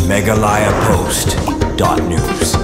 megalayapost.news.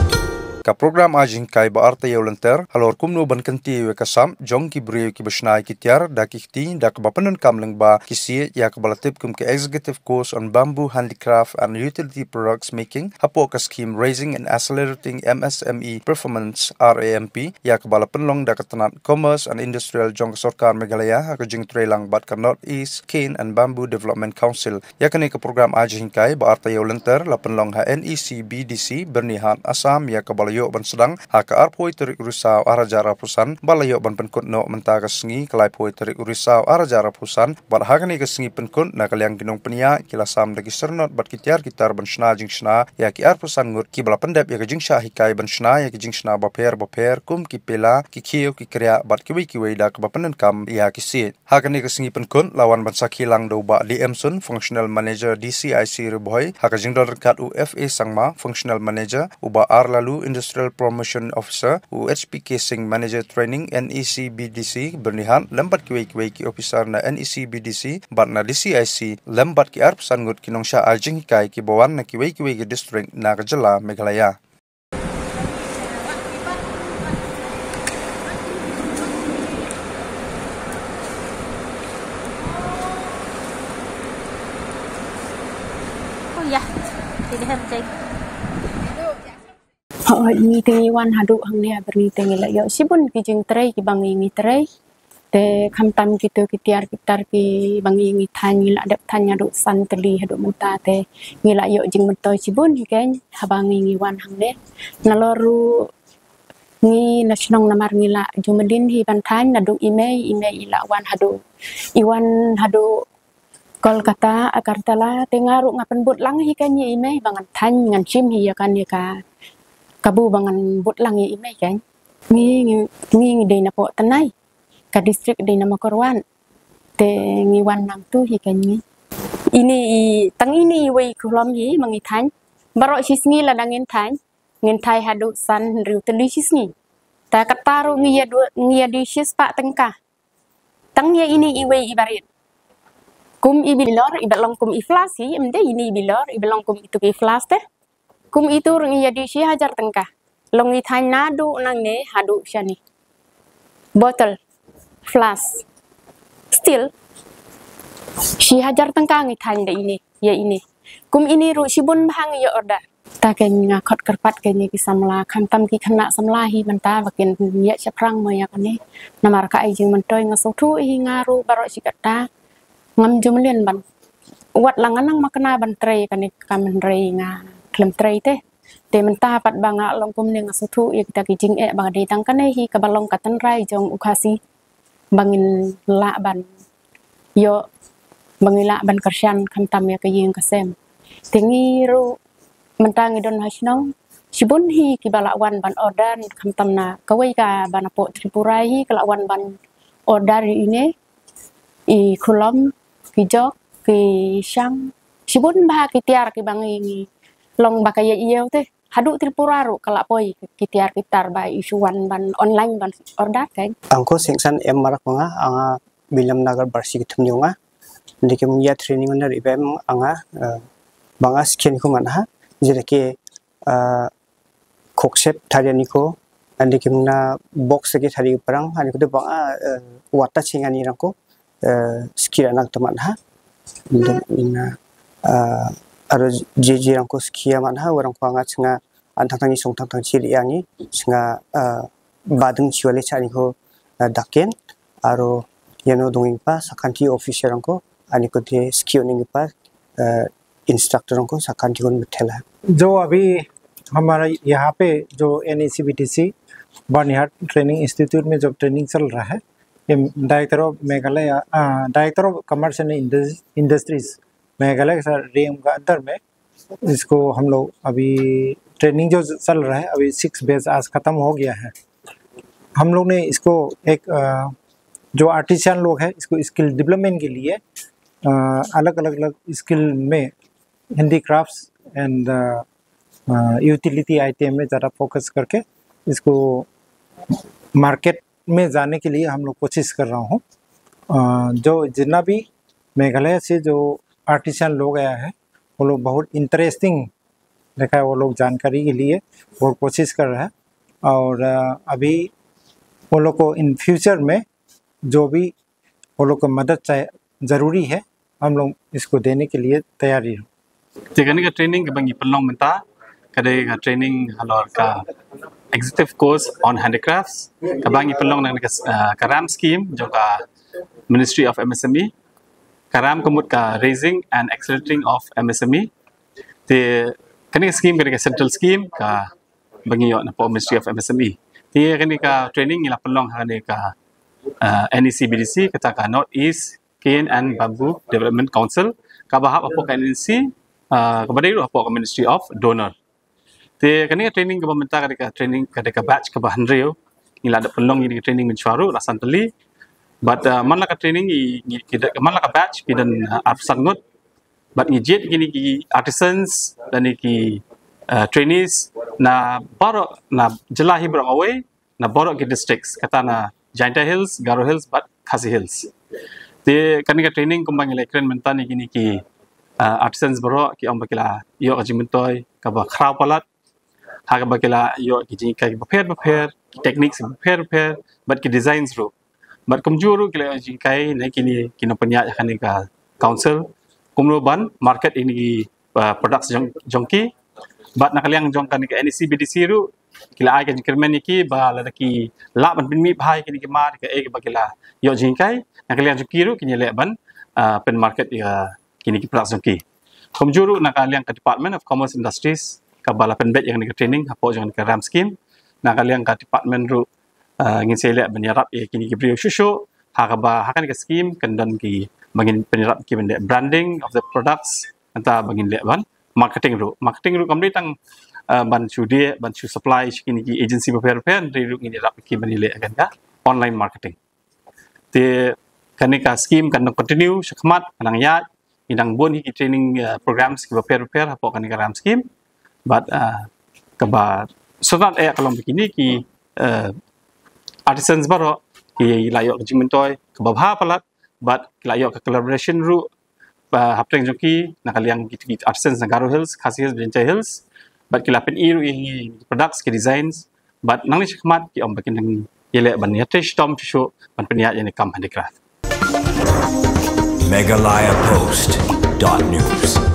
Ka program ajing kai baarta yaulanter halor kumno ban kanti we kasam jong ki brio ki basnai ki tiar da ki ti da ka bapanan kamling ba kisi ya ka balatip kum ke executive course on bamboo handicraft and utility products making hapo ka scheme raising and accelerating MSME performance RAMP ya ka balapan long da ka tanat commerce and industrial jong sarkar Meghalaya ha ka jing trelang bat ka North East Cane and Bamboo Development Council ya ka ni ka program ajing kai baarta yaulanter lapan long ha NEC BDC bernihan Assam ya ka balayo ban sedang haka arpoi terik urisau arajara pusan balayo ban penkut no mentaga sengi kelai poi terik urisau arajara pusan bat hagani ke sengi penkut na kaliang ginong penia kila sam dagi sernot bat kitiar kitar ban shna jing shna ya ki arpusan ngut ki bala pendap ya ke jing sha hikai ban shna ya ki jing shna baper kum ki pela ki kieu ki kriya bat ki wei da ke bapanen kam ya ki si hagani ke sengi penkut lawan ban sakilang do ba DM sun functional manager DCIC reboy haka jing dor kat UFA sangma functional manager uba ar lalu Industrial Promotion Officer UHPK Sing Manager Training NEC BDC bernihan lembat ki officer na NEC BDC bat na DCIC lembat ki arp sangut kinong sha ajing kai ki bawan na ki district na Kajala Meghalaya. Oh ya, tidak cek. Ni tingi wan hadu hang dia berni tingi la yo sibun ki jing trai ki bangi ngi trai te kham tam ki to ki tiar ki tar ki bangi ngi thanyi la dep thanya du san teli hadu muta te ngi la yo jing mentoi sibun hi ken habangi ngi wan hang de naloru ngi nasionong namar ngi la jumedin hi ban than na du email ila wan hadu iwan hadu Kolkata Agartala tengaru ngapen but lang hi kan ye email bangan than ngan chim hi ya kan ye ka kabu bangan but lang ye imai kan ngi de na po tanai ka district de na makorwan te ngi wan nang tu hi kan ni ini tang ini wei kulom hi mangi than baro sisngi la dangin than ngin thai hadu san riu teli sisngi ta kataru ngi di sis pa tengka tang ye ini iwei ibarit kum ibilor ibalong kum iflas hi emde ini ibilor ibalong kum itu iflas teh kum itu rengi jadi si hajar tengkah longi thain nadu nang ne hadu shani bottle flask still si hajar tengkah ngi thain de ini ya ini kum ini ru sibun bhang ya order ta ken nga khot karpat ken ni samla kham tam ki khana samla hi manta bakin ya chaprang ma ya kane namar ka ai jing mantoi nga sotu hi ngaru baro sikata ngam jumlen ban wat langanang makna ban tre kane kamen re nga klem trai te menta pat banga longkum ne ngasutu ik ta ki jing e bang de tang kane hi ka balong katan rai jong ukhasi bangin la ban yo bangila ban kersyan kham tam ya ka yeng kasem tingi ru menta ngidon hasnong sibun hi ki balawan ban order kham tam na kawai ka banapo Tripura hi kalawan ban order ini i khulom ki jok ki shang sibun bah ki tiar ki bangi long bakaya iyo teh hadu Tripura ru kalak poi kitiar kitar ba isuan ban online ban order kan angko singsan marak manga anga bilam nagar barsi kitumnyonga ndike mungya training on ribem anga banga skin ko manha jereke koksep thariani ko andike mungna box ge thari parang ani ko banga wata chingani rangko skill anak teman ha ina aro jeje rangko skia manha warang ko anga chinga antang song tang chiri ani chinga badung chiwale chani ko daken aro yano donging pa sakanti officer rangko ani ko de skill ning pa इंस्ट्रक्टरों को साकांति को मिथला जो अभी हमारा यहाँ पे जो NECBTC बर्निहाट ट्रेनिंग इंस्टीट्यूट में जो ट्रेनिंग चल रहा है ये director of Meghalaya director of commerce and industries Meghalaya के साथ रेम का अंदर में इसको हम लोग अभी ट्रेनिंग जो चल रहा है अभी 6 बैच आज ख़त्म हो गया है। हम लोग ने इसको एक जो आर्टिसन लोग हैं इसको स्किल डेवलपमेंट के लिए अलग अलग स्किल में हैंडीक्राफ्ट्स एंड यूटिलिटी आइटम में ज़्यादा फोकस करके इसको मार्केट में जाने के लिए हम लोग कोशिश कर रहा हूँ। जो जितना भी मेघालय से जो आर्टिसन लोग आया है वो लोग बहुत इंटरेस्टिंग देखा है वो लोग जानकारी के लिए बहुत कोशिश कर रहा है। और अभी वो लोग को इन फ्यूचर में जो भी वो लोग को मदद चाहिए ज़रूरी है, हम लोग इसको देने के लिए तैयारी हो। Jadi kan training ke bagi pelong menta, kadai ka training halor ka executive course on handicrafts, ka bagi pelong nang ka RAM scheme jo ka Ministry of MSME, ka RAM kumut ka raising and accelerating of MSME. Te kani scheme ka central scheme ka bagi yo na po Ministry of MSME. Te kani ka training ila pelong kani ka NEC-BDC kata ka North East Cane and Bamboo Development Council, ka bahap apo ka NEC kepada itu apa Ministry of Donor. Te kani training ke pemerintah kadika training kadika batch ke bahan rio ila ada pelong ini training mencuaru rasan teli. But man la ka training man la ka batch ki dan sangut. But ni jet gini ki artisans dan ki trainees na borok na jelahi borok away na borok ki districts kata na Jaintia Hills, Garo Hills, but Khasi Hills. Te kani ka training kumbang ila kren mentah ni gini ki artisans bro ki om bakila yo ajimentoy ka ba khraw palat ha ka bakila yo ki jing ka prepare techniques prepare but ki designs ro but kumjuru kila jing kai na kini kino penya kan ka council kumlo ban market ini products jongki but nakaliang jong kan ka NEC-BDC ru kila ai ka jikirmen ki ba la ki la ban bin mi bhai kini ki ma ka e bakila yo jing kai nakaliang jongki ru kini le ban pen market kini ki production ki komjuru nakaliang ka Department of Commerce Industries ka bala penbet yang nika training hapo jangan ka RAM scheme nakaliang ka department ru ngin sele benyarap kini ki brio shusho ha ka ba hakan ka scheme kendan ki bangin penyerap ki bende branding of the products anta bangin le ban marketing ru kamri tang ban chudie ban chu supply kini ki agency prepare ru ngin rap ki benile akan ka online marketing te kanika scheme kan continue shakmat kanang ya inang bon hiki training programs ki prepare hapo kan ka RAM scheme but kaba sunat kalau begini ki artisans baro ki layok jimentoy kababha palat but layok collaboration ru hapteng joki nakaliang ki artisans na Garo Hills, Khasi Hills, Jaintia Hills but kilapen iru products ki designs but nang ni shakmat ki om bakin nang yele ban ya trish tom show ban penya yani kam handicraft Meghalaya Post.news